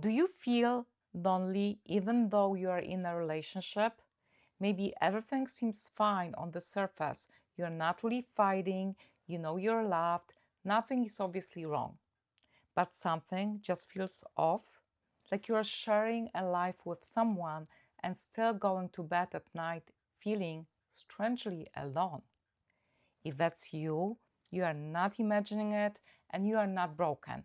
Do you feel lonely even though you are in a relationship? Maybe everything seems fine on the surface. You're not really fighting, you know you're loved, nothing is obviously wrong. But something just feels off, like you are sharing a life with someone and still going to bed at night feeling strangely alone. If that's you, you are not imagining it and you are not broken.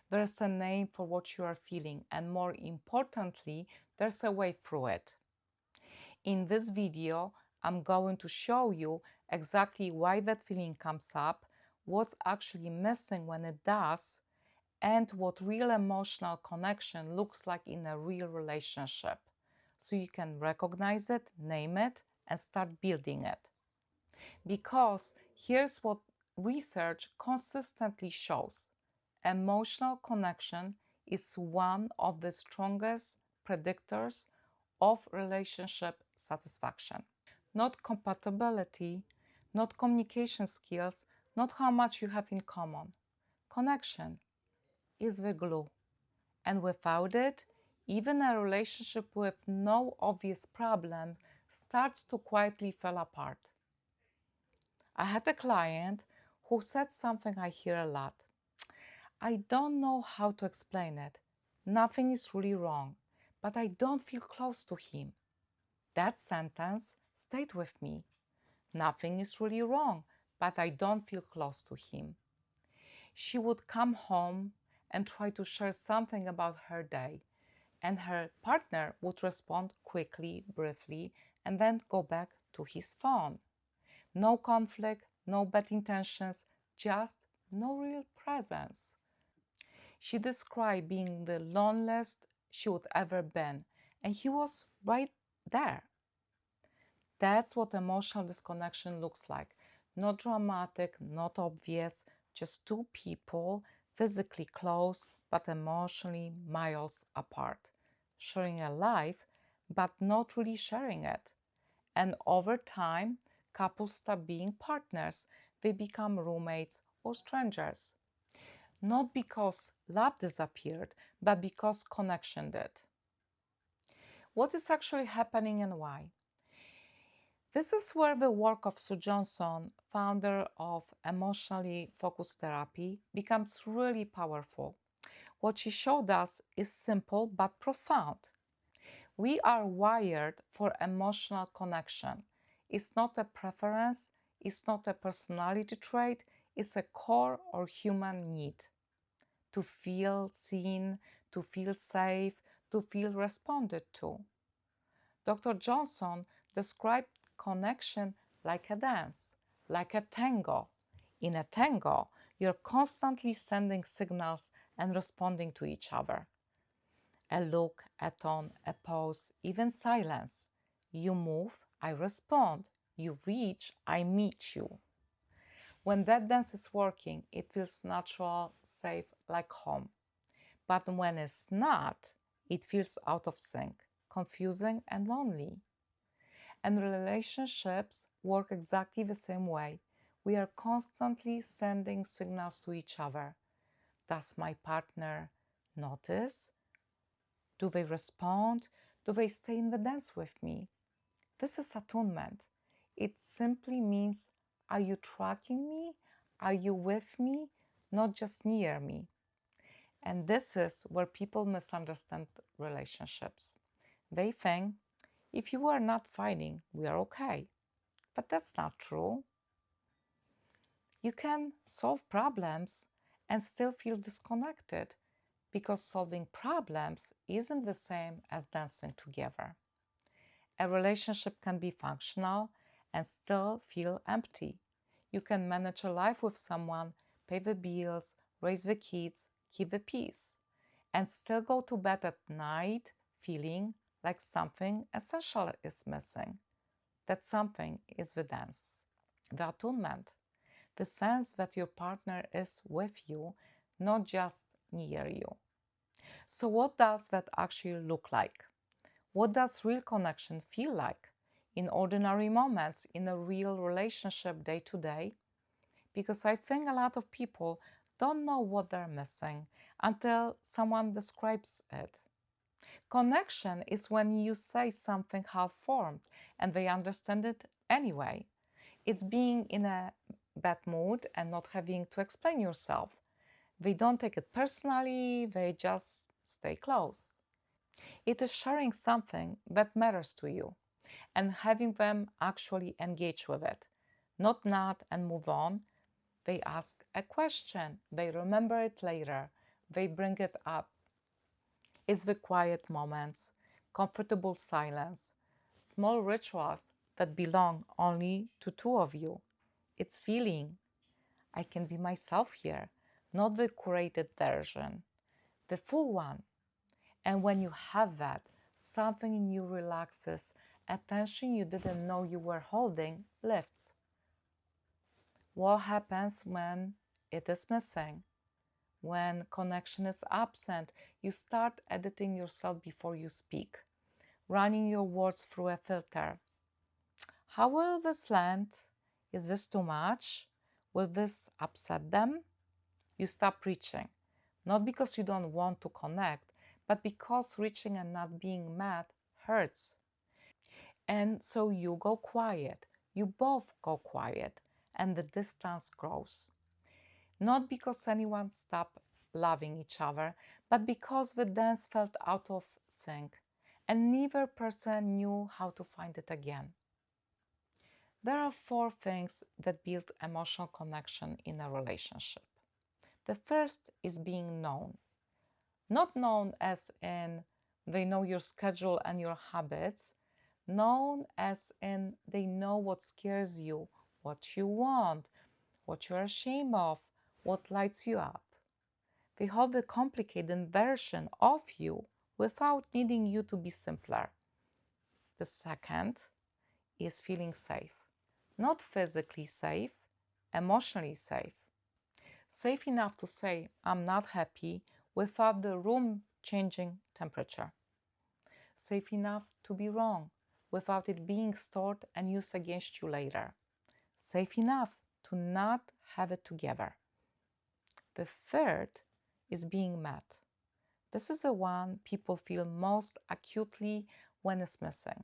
There's a name for what you are feeling, and more importantly, there's a way through it. In this video, I'm going to show you exactly why that feeling comes up, what's actually missing when it does, and what real emotional connection looks like in a real relationship. So you can recognize it, name it, and start building it. Because here's what research consistently shows. Emotional connection is one of the strongest predictors of relationship satisfaction. Not compatibility, not communication skills, not how much you have in common. Connection is the glue. And without it, even a relationship with no obvious problem starts to quietly fall apart. I had a client who said something I hear a lot. I don't know how to explain it. Nothing is really wrong, but I don't feel close to him. That sentence stayed with me. Nothing is really wrong, but I don't feel close to him. She would come home and try to share something about her day, and her partner would respond quickly, briefly, and then go back to his phone. No conflict, no bad intentions, just no real presence. She described being the loneliest she would ever been, and he was right there. That's what emotional disconnection looks like. Not dramatic, not obvious, just two people physically close but emotionally miles apart, sharing a life but not really sharing it. And over time, couples stop being partners, they become roommates or strangers. Not because love disappeared, but because connection did. What is actually happening and why? This is where the work of Sue Johnson, founder of emotionally focused therapy, becomes really powerful. What she showed us is simple but profound. We are wired for emotional connection. It's not a preference, it's not a personality trait, it's a core or human need. To feel seen, to feel safe, to feel responded to. Dr. Johnson described connection like a dance, like a tango. In a tango, you're constantly sending signals and responding to each other. A look, a tone, a pose, even silence. You move, I respond. You reach, I meet you. When that dance is working, it feels natural, safe, like home. But when it's not, it feels out of sync, confusing, and lonely. And relationships work exactly the same way. We are constantly sending signals to each other. Does my partner notice? Do they respond? Do they stay in the dance with me? This is attunement. It simply means, are you tracking me? Are you with me? Not just near me. And this is where people misunderstand relationships. They think, if you are not fighting, we are okay. But that's not true. You can solve problems and still feel disconnected because solving problems isn't the same as dancing together. A relationship can be functional and still feel empty. You can manage a life with someone, pay the bills, raise the kids, keep the peace, and still go to bed at night feeling like something essential is missing. That something is the dance, the attunement, the sense that your partner is with you, not just near you. So what does that actually look like? What does real connection feel like in ordinary moments in a real relationship day to day? Because I think a lot of people don't know what they're missing until someone describes it. Connection is when you say something half formed and they understand it anyway. It's being in a bad mood and not having to explain yourself. They don't take it personally, they just stay close. It is sharing something that matters to you and having them actually engage with it, not nod and move on. They ask a question, they remember it later, they bring it up. It's the quiet moments, comfortable silence, small rituals that belong only to two of you. It's feeling I can be myself here, not the curated version, the full one. And when you have that, something in you relaxes, a tension you didn't know you were holding lifts. What happens when it is missing? When connection is absent, you start editing yourself before you speak, running your words through a filter. How will this land? Is this too much? Will this upset them? You stop reaching, not because you don't want to connect, but because reaching and not being met hurts. And so you go quiet. You both go quiet, and the distance grows. Not because anyone stopped loving each other, but because the dance felt out of sync, and neither person knew how to find it again. There are four things that build emotional connection in a relationship. The first is being known. Not known as in they know your schedule and your habits, known as in they know what scares you, what you want, what you're ashamed of, what lights you up. They hold the complicated version of you without needing you to be simpler. The second is feeling safe. Not physically safe, emotionally safe. Safe enough to say, I'm not happy without the room changing temperature. Safe enough to be wrong without it being stored and used against you later. Safe enough to not have it together. The third is being met. This is the one people feel most acutely when it's missing.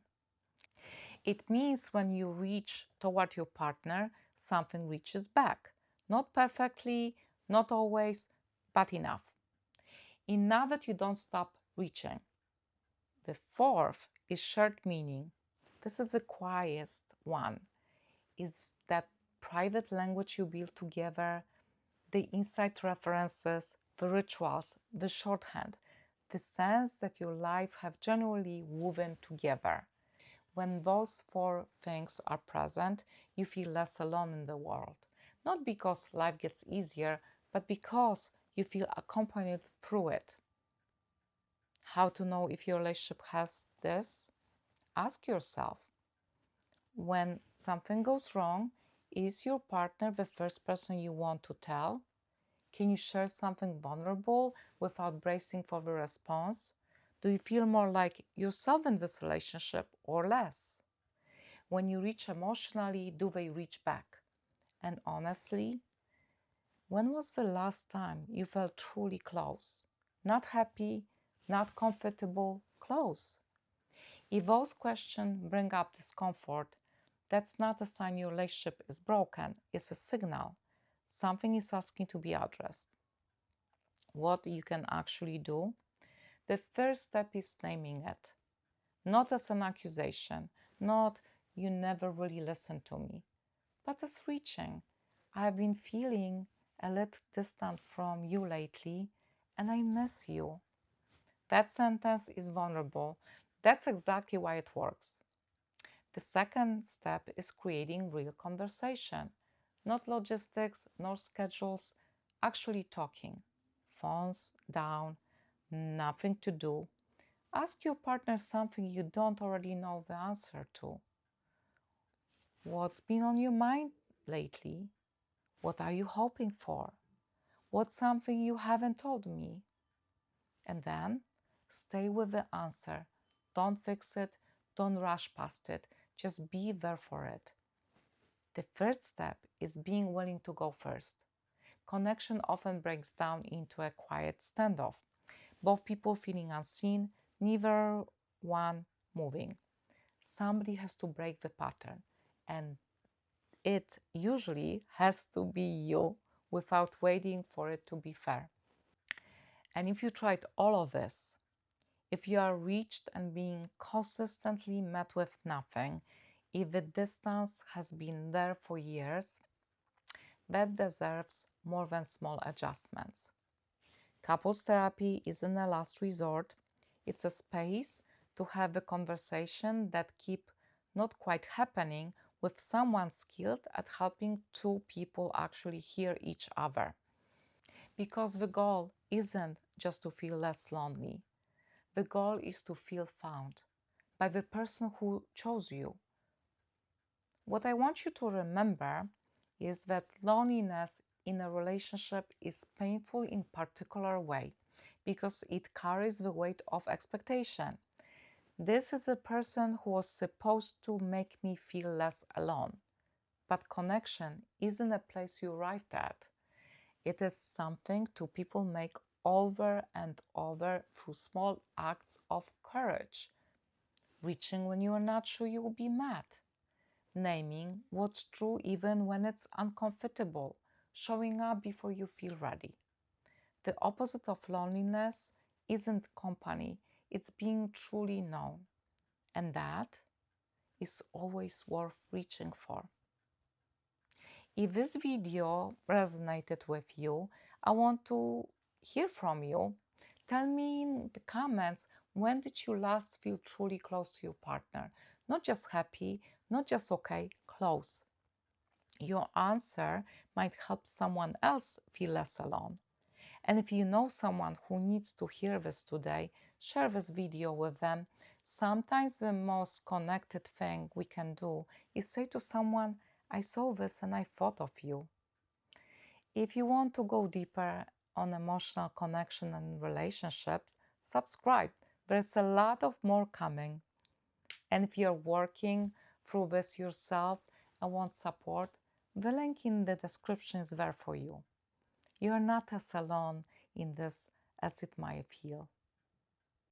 It means when you reach toward your partner, something reaches back. Not perfectly, not always, but enough. Enough that you don't stop reaching. The fourth is shared meaning. This is the quietest one. Is that private language you build together, the inside references, the rituals, the shorthand, the sense that your life have genuinely woven together. When those four things are present, you feel less alone in the world. Not because life gets easier, but because you feel accompanied through it. How to know if your relationship has this? Ask yourself, when something goes wrong, is your partner the first person you want to tell? Can you share something vulnerable without bracing for the response? Do you feel more like yourself in this relationship or less? When you reach emotionally, do they reach back? And honestly, when was the last time you felt truly close? Not happy, not comfortable, close. If those questions bring up discomfort, that's not a sign your relationship is broken, it's a signal. Something is asking to be addressed. What you can actually do? The first step is naming it, not as an accusation, not you never really listened to me, but as reaching. I've been feeling a little distant from you lately, and I miss you. That sentence is vulnerable. That's exactly why it works. The second step is creating real conversation, not logistics nor schedules, actually talking. Phones down, nothing to do. Ask your partner something you don't already know the answer to. What's been on your mind lately? What are you hoping for? What's something you haven't told me? And then stay with the answer. Don't fix it, don't rush past it, just be there for it. The third step is being willing to go first. connection often breaks down into a quiet standoff. Both people feeling unseen, neither one moving. Somebody has to break the pattern, and it usually has to be you without waiting for it to be fair. And if you tried all of this, if you are reached and being consistently met with nothing, if the distance has been there for years, that deserves more than small adjustments. Couples therapy isn't a last resort, it's a space to have a conversation that keep not quite happening with someone skilled at helping two people actually hear each other. Because the goal isn't just to feel less lonely. The goal is to feel found by the person who chose you. What I want you to remember is that loneliness in a relationship is painful in particular way because it carries the weight of expectation. This is the person who was supposed to make me feel less alone. But connection isn't a place you arrived at. It is something two people make over and over through small acts of courage. Reaching when you are not sure you will be met. Naming what's true even when it's uncomfortable. Showing up before you feel ready. The opposite of loneliness isn't company, it's being truly known. And that is always worth reaching for. If this video resonated with you, I want to hear from you. Tell me in the comments, when did you last feel truly close to your partner? Not just happy, not just okay, close. Your answer might help someone else feel less alone. And if you know someone who needs to hear this today, share this video with them. Sometimes the most connected thing we can do is say to someone, I saw this and I thought of you. If you want to go deeper on emotional connection and relationships, subscribe. There's a lot of more coming. And if you're working through this yourself and want support, the link in the description is there for you. You are not as alone in this as it might feel.